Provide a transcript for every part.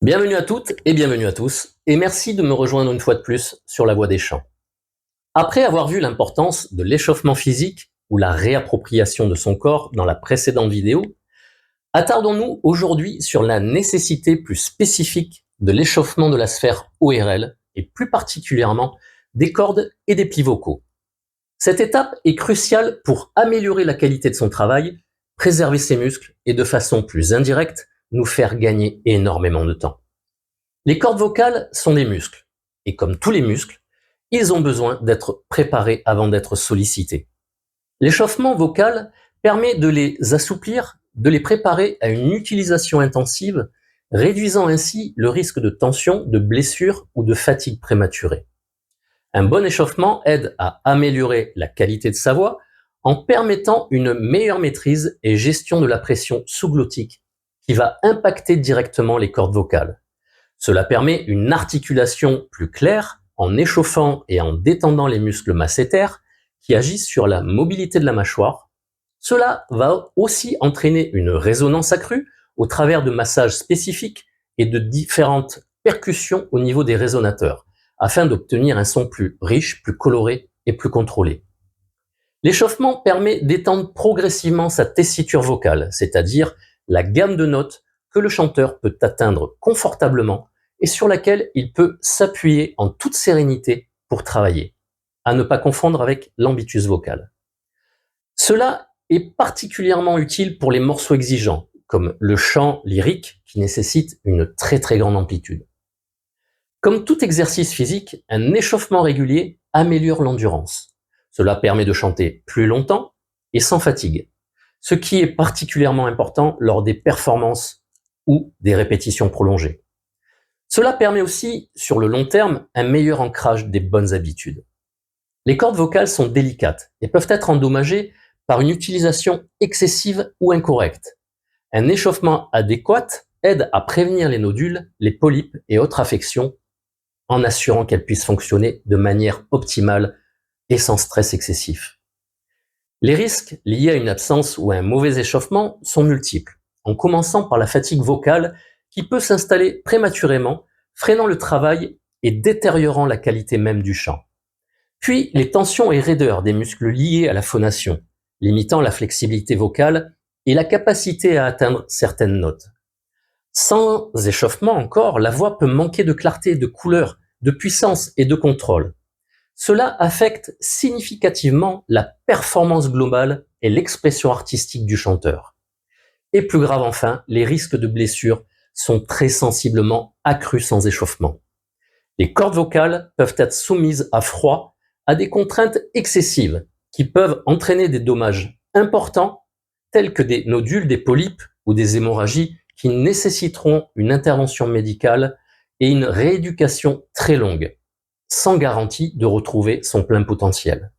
Bienvenue à toutes et bienvenue à tous, et merci de me rejoindre une fois de plus sur la voie des champs. Après avoir vu l'importance de l'échauffement physique ou la réappropriation de son corps dans la précédente vidéo, attardons-nous aujourd'hui sur la nécessité plus spécifique de l'échauffement de la sphère ORL, et plus particulièrement des cordes et des plis vocaux. Cette étape est cruciale pour améliorer la qualité de son travail, préserver ses muscles et de façon plus indirecte, nous faire gagner énormément de temps. Les cordes vocales sont des muscles, et comme tous les muscles, ils ont besoin d'être préparés avant d'être sollicités. L'échauffement vocal permet de les assouplir, de les préparer à une utilisation intensive, réduisant ainsi le risque de tension, de blessure ou de fatigue prématurée. Un bon échauffement aide à améliorer la qualité de sa voix en permettant une meilleure maîtrise et gestion de la pression sous-glottique qui va impacter directement les cordes vocales. Cela permet une articulation plus claire en échauffant et en détendant les muscles masséters qui agissent sur la mobilité de la mâchoire. Cela va aussi entraîner une résonance accrue au travers de massages spécifiques et de différentes percussions au niveau des résonateurs, afin d'obtenir un son plus riche, plus coloré et plus contrôlé. L'échauffement permet d'étendre progressivement sa tessiture vocale, c'est-à-dire la gamme de notes que le chanteur peut atteindre confortablement et sur laquelle il peut s'appuyer en toute sérénité pour travailler, à ne pas confondre avec l'ambitus vocal. Cela est particulièrement utile pour les morceaux exigeants, comme le chant lyrique qui nécessite une très grande amplitude. Comme tout exercice physique, un échauffement régulier améliore l'endurance. Cela permet de chanter plus longtemps et sans fatigue, ce qui est particulièrement important lors des performances ou des répétitions prolongées. Cela permet aussi, sur le long terme, un meilleur ancrage des bonnes habitudes. Les cordes vocales sont délicates et peuvent être endommagées par une utilisation excessive ou incorrecte. Un échauffement adéquat aide à prévenir les nodules, les polypes et autres affections en assurant qu'elles puissent fonctionner de manière optimale et sans stress excessif. Les risques liés à une absence ou à un mauvais échauffement sont multiples, en commençant par la fatigue vocale qui peut s'installer prématurément, freinant le travail et détériorant la qualité même du chant. Puis les tensions et raideurs des muscles liés à la phonation, limitant la flexibilité vocale et la capacité à atteindre certaines notes. Sans échauffement encore, la voix peut manquer de clarté, de couleur, de puissance et de contrôle. Cela affecte significativement la performance globale et l'expression artistique du chanteur. Et plus grave enfin, les risques de blessures sont très sensiblement accrus sans échauffement. Les cordes vocales peuvent être soumises à froid, à des contraintes excessives qui peuvent entraîner des dommages importants tels que des nodules, des polypes ou des hémorragies qui nécessiteront une intervention médicale et une rééducation très longue, sans garantie de retrouver son plein potentiel.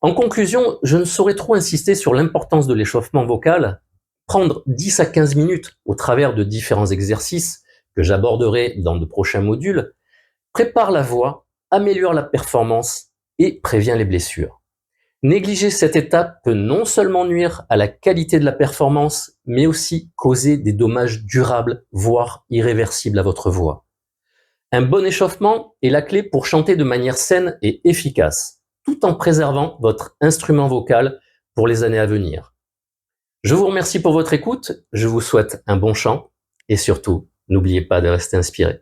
En conclusion, je ne saurais trop insister sur l'importance de l'échauffement vocal. Prendre 10 à 15 minutes au travers de différents exercices que j'aborderai dans de prochains modules prépare la voix, améliore la performance et prévient les blessures. Négliger cette étape peut non seulement nuire à la qualité de la performance, mais aussi causer des dommages durables, voire irréversibles à votre voix. Un bon échauffement est la clé pour chanter de manière saine et efficace, tout en préservant votre instrument vocal pour les années à venir. Je vous remercie pour votre écoute, je vous souhaite un bon chant et surtout, n'oubliez pas de rester inspiré.